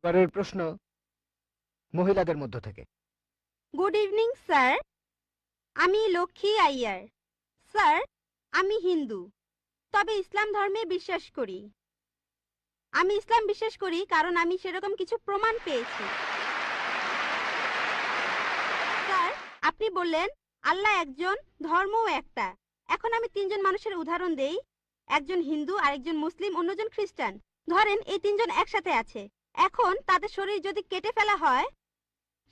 পরের প্রশ্ন মহিলাদের মধ্য থেকে। গুড ইভিনিং স্যার, আমি লক্ষ্মী আইয়ার। স্যার, আমি হিন্দু, তবে ইসলাম ধর্মে বিশ্বাস করি। আমি ইসলাম বিশ্বাস করি কারণ আমি সেরকম কিছু প্রমাণ পেয়েছি। স্যার, আপনি বললেন আল্লাহ একজন, ধর্মও একটা। এখন আমি তিনজন মানুষের উদাহরণ দেই। একজন হিন্দু, আরেকজন মুসলিম, অন্যজন খ্রিস্টান। ধরেন এই তিনজন একসাথে আছে। এখন তাদের শরীর যদি কেটে ফেলা হয়,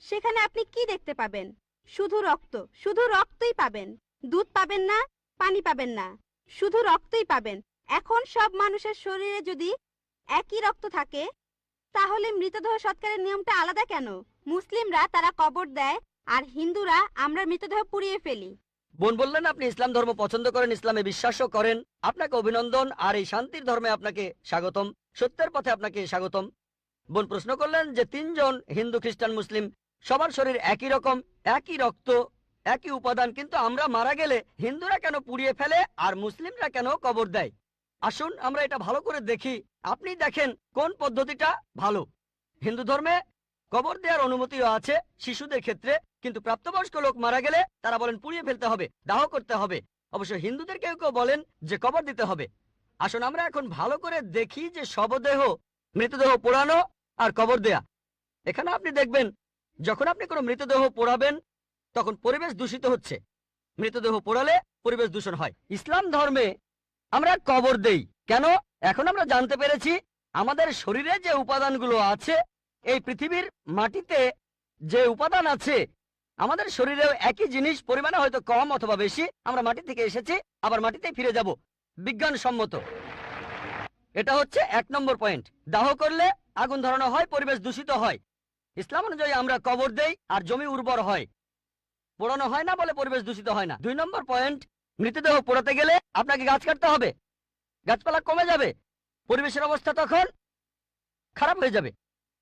সেখানে আপনি কি দেখতে পাবেন? শুধু রক্ত, শুধু রক্তই পাবেন। দুধ পাবেন না, পানি পাবেন না, শুধু রক্তই পাবেন। এখন সব মানুষের শরীরে যদি একই রক্ত থাকে, তাহলে মৃতদেহ সৎকারের নিয়মটা আলাদা কেন? মুসলিমরা তারা কবর দেয়, আর হিন্দুরা আমরা মৃতদেহ পুড়িয়ে ফেলি। বোন বললেন আপনি ইসলাম ধর্ম পছন্দ করেন, ইসলামে বিশ্বাসও করেন। আপনাকে অভিনন্দন, আর এই শান্তির ধর্মে আপনাকে স্বাগতম, সত্যের পথে আপনাকে স্বাগতম। বোন প্রশ্ন করলেন যে তিনজন হিন্দু, খ্রিস্টান, মুসলিম, সবার শরীর একই রকম, একই রক্ত, একই উপাদান, কিন্তু আমরা মারা গেলে হিন্দুরা কেন পুড়িয়ে ফেলে আর মুসলিমরা কেন কবর দেয়? আসুন আমরা এটা ভালো করে দেখি। আপনি দেখেন কোন পদ্ধতিটা ভালো। হিন্দু ধর্মে কবর দেওয়ার অনুমতিও আছে শিশুদের ক্ষেত্রে, কিন্তু প্রাপ্তবয়স্ক লোক মারা গেলে তারা বলেন পুড়িয়ে ফেলতে হবে, দাহ করতে হবে। অবশ্য হিন্দুদের কেউ কেউ বলেন যে কবর দিতে হবে। আসুন আমরা এখন ভালো করে দেখি যে শবদেহ, মৃতদেহ পোড়ানো আর কবর দেয়া। এখানে আপনি দেখবেন যখন আপনি কোনো মৃতদেহ পোড়াবেন তখন পরিবেশ দূষিত হচ্ছে। মৃতদেহ পোড়ালে পরিবেশ দূষণ হয়। ইসলাম ধর্মে আমরা কবর দেই কেন? এখন আমরা জানতে পেরেছি আমাদের শরীরে যে উপাদানগুলো আছে, এই পৃথিবীর মাটিতে যে উপাদান আছে, আমাদের শরীরেও একই জিনিস, পরিমাণে হয়তো কম অথবা বেশি। আমরা মাটি থেকে এসেছি, আবার মাটিতেই ফিরে যাব, বিজ্ঞানসম্মত। এটা হচ্ছে 1 নম্বর পয়েন্ট। দাহ করলে আগুন ধরানো হয়, পরিবেশ দূষিত হয়। ইসলাম অনুযায়ী আমরা কবর দেই আর জমি উর্বর হয়, পোড়ানো হয় না বলে পরিবেশ দূষিত হয় না। 2 নম্বর পয়েন্ট, মৃতদেহ পোড়াতে গেলে আপনাকে গাছ কাটতে হবে, গাছপালা কমে যাবে, পরিবেশের অবস্থা তখন খারাপ হয়ে যাবে।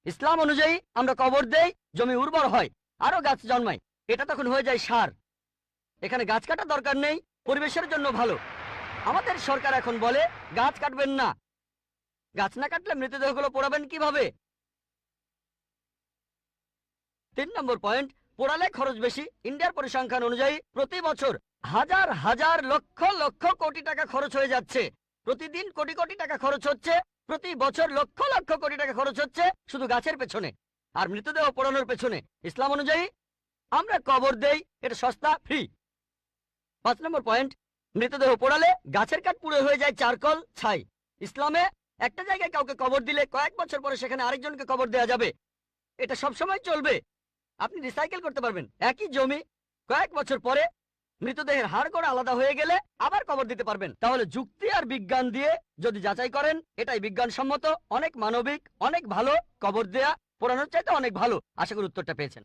ইসলাম অনুযায়ী আমরা কবর দেই, জমি উর্বর হয়, আরো গাছ জন্মায়, এটা তখন হয়ে যায় সার। এখানে গাছ কাটার দরকার নেই, পরিবেশের জন্য ভালো। আমাদের সরকার এখন বলে গাছ কাটবেন না। গাছ না কাটলে মৃতদেহগুলো পোড়াবেন কিভাবে? 3 নম্বর পয়েন্ট, পোড়ালে খরচ বেশি। ইন্ডিয়ার পরিসংখ্যান অনুযায়ী প্রতি বছর হাজার হাজার লক্ষ লক্ষ কোটি টাকা খরচ হয়ে যাচ্ছে। প্রতিদিন কোটি কোটি টাকা খরচ হচ্ছে, প্রতি বছর লক্ষ লক্ষ কোটি টাকা খরচ হচ্ছে শুধু গাছের পেছনে আর মৃতদেহ পোড়ানোর পেছনে। ইসলাম অনুযায়ী আমরা কবর দেই, এটা সস্তা, ফ্রি। 5 নম্বর পয়েন্ট, মৃতদেহ পোড়ালে গাছের কাঠ পুড়ে হয়ে যায় চারকল, ছাই। ইসলামে একটা জায়গায় কাউকে কবর দিলে কয়েক বছর পরে সেখানে আরেকজনকে কবর দেওয়া যাবে, এটা সবসময় চলবে। আপনি রিসাইকেল করতে পারবেন। একই জমি কয়েক বছর পরে মৃতদেহের হাড় করে আলাদা হয়ে গেলে আবার কবর দিতে পারবেন। তাহলে যুক্তি আর বিজ্ঞান দিয়ে যদি যাচাই করেন, এটাই বিজ্ঞানসম্মত, অনেক মানবিক, অনেক ভালো। কবর দেয়া পোড়ানোর চাইতে অনেক ভালো। আশা করি উত্তরটা পেয়েছেন।